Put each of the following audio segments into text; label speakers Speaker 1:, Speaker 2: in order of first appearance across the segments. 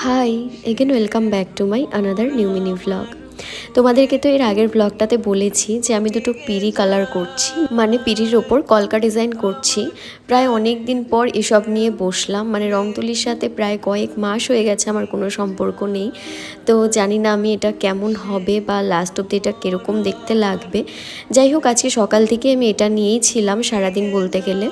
Speaker 1: High, again welcome back to my another new mini vlog. তোমাদেরকে তো এর আগের ব্লগটাতে বলেছি যে আমি দুটো পিরি কালার করছি, মানে পিরির ওপর কলকা ডিজাইন করছি। প্রায় অনেক দিন পর এসব নিয়ে বসলাম, মানে রং তুলির সাথে প্রায় কয়েক মাস হয়ে গেছে আমার কোনো সম্পর্ক নেই। তো জানি না আমি এটা কেমন হবে বা লাস্ট অব্দি এটা কীরকম দেখতে লাগবে। যাই হোক, আজকে সকাল থেকে আমি এটা নিয়েই ছিলাম সারাদিন বলতে গেলে।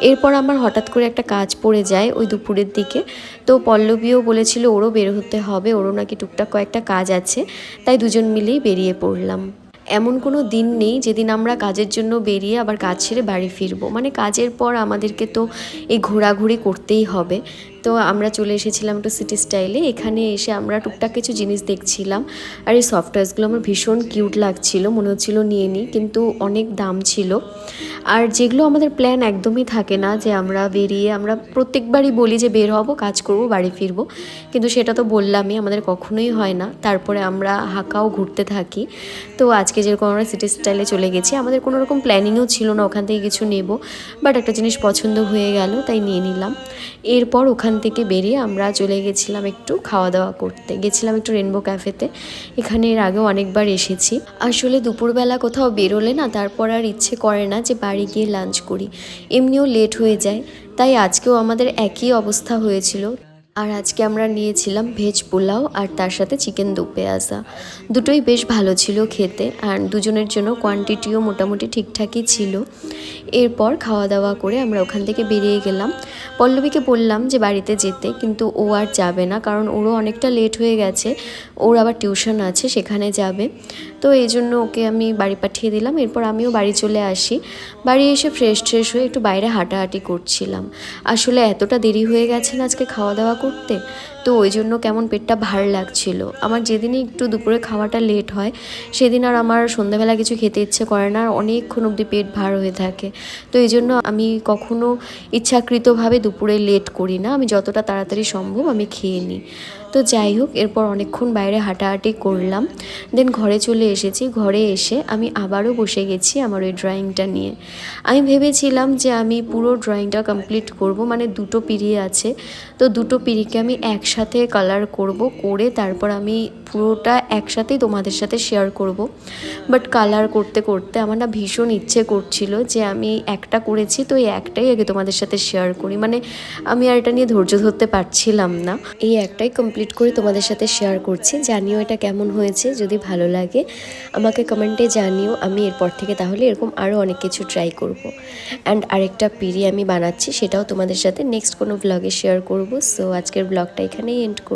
Speaker 1: এরপর আমার হঠাৎ করে একটা কাজ পড়ে যায় ওই দুপুরের দিকে। তো পল্লবীও বলেছিল ওরও বের হতে হবে, ওরও নাকি টুকটাক কয়েকটা কাজ আছে, তাই দুজন মিলেই বেরিয়ে পড়লাম। এমন কোনো দিন নেই যেদিন আমরা কাজের জন্য বেরিয়ে আবার কাজ ছেড়ে বাড়ি ফিরবো, মানে কাজের পর আমাদেরকে তো এই ঘোরাঘুরি করতেই হবে। তো আমরা চলে এসেছিলাম একটু সিটি স্টাইলে। এখানে এসে আমরা টুকটাক কিছু জিনিস দেখছিলাম, আর এই সফট টয়েসগুলো আমার ভীষণ কিউট লাগছিল, মনে হচ্ছিলো নিয়ে নিই, কিন্তু অনেক দাম ছিল। আর যেগুলো আমাদের প্ল্যান একদমই থাকে না, যে আমরা বেরিয়ে আমরা প্রত্যেকবারই বলি যে বের হব, কাজ করব, বাড়ি ফিরবো, কিন্তু সেটা তো বললামই আমাদের কখনোই হয় না। তারপরে আমরা হাঁকাও ঘুরতে থাকি। তো আজকে যেরকম আমরা সিটি স্টাইলে চলে গেছি, আমাদের কোনো রকম প্ল্যানিংও ছিল না ওখান থেকে কিছু নেব, বাট একটা জিনিস পছন্দ হয়ে গেল তাই নিয়ে নিলাম। এরপর ওখান থেকে বেরিয়ে আমরা চলে গেছিলাম একটু খাওয়া দাওয়া করতে, গেছিলাম একটু রেনবো ক্যাফেতে। এখানে এর আগেও অনেকবার এসেছি। আসলে দুপুরবেলা কোথাও বেরোলে না তারপর আর ইচ্ছে করে না যে বাড়ি গিয়ে লাঞ্চ করি, এমনিও লেট হয়ে যায়। তাই আজকেও আমাদের একই অবস্থা হয়েছিল। আর আজকে আমরা নিয়েছিলাম ভেজ পোলাও আর তার সাথে চিকেন দো পেঁয়াজা। দুটোই বেশ ভালো ছিল খেতে, আর দুজনের জন্য কোয়ান্টিটিও মোটামুটি ঠিকঠাকই ছিল। এরপর খাওয়া দাওয়া করে আমরা ওখান থেকে বেরিয়ে গেলাম। পল্লবীকে বললাম যে বাড়িতে যেতে, কিন্তু ও আর যাবে না, কারণ ওরও অনেকটা লেট হয়ে গেছে, ওর আবার টিউশন আছে, সেখানে যাবে। তো এই জন্য ওকে আমি বাড়ি পাঠিয়ে দিলাম। এরপর আমিও বাড়ি চলে আসি। বাড়ি এসে ফ্রেশ হয়ে একটু বাইরে হাঁটাহাঁটি করছিলাম। আসলে এতটা দেরি হয়ে গেছে না আজকে খাওয়া দাওয়া করতে, তো ওই জন্য কেমন পেটটা ভার লাগছিল। আমার যেদিনই একটু দুপুরে খাওয়াটা লেট হয় সেদিন আর আমার সন্ধ্যাবেলা কিছু খেতে ইচ্ছে করে না, আর অনেকক্ষণ অবধি পেট ভার হয়ে থাকে। তো এই জন্য আমি কখনো ইচ্ছাকৃতভাবে দুপুরে লেট করি না, আমি যতটা তাড়াতাড়ি সম্ভব আমি খেয়ে নিই। তো যাই হোক, এরপর অনেকক্ষণ বাইরে হাঁটাহাঁটি করলাম, দেন ঘরে চলে এসেছি। ঘরে এসে আমি আবারও বসে গেছি আমার ওই ড্রয়িংটা নিয়ে। আমি ভেবেছিলাম যে আমি পুরো ড্রয়িংটা কমপ্লিট করব, মানে দুটো পিরি আছে, তো দুটো পিরিকে আমি একসাথে কালার করব, করে তারপর আমি পুরোটা একসাথেই তোমাদের সাথে শেয়ার করব। বাট কালার করতে করতে আমার না ভীষণ ইচ্ছে করছিল যে আমি একটা করেছি তো এই একটাই আগে তোমাদের সাথে শেয়ার করি, মানে আমি আর এটা নিয়ে ধৈর্য ধরতে পারছিলাম না। এই একটাই কমপ্লিট করে তোমাদের সাথে শেয়ার করছি। জানিও এটা কেমন হয়েছে, যদি ভালো লাগে আমাকে কমেন্টে জানিও। আমি এরপর থেকে তাহলে এরকম আরও অনেক কিছু ট্রাই করব। অ্যান্ড আরেকটা পিরি আমি বানাচ্ছি, সেটাও তোমাদের সাথে নেক্সট কোনো ব্লগে শেয়ার করব। সো আজকের ব্লগটা এখানেই এন্ড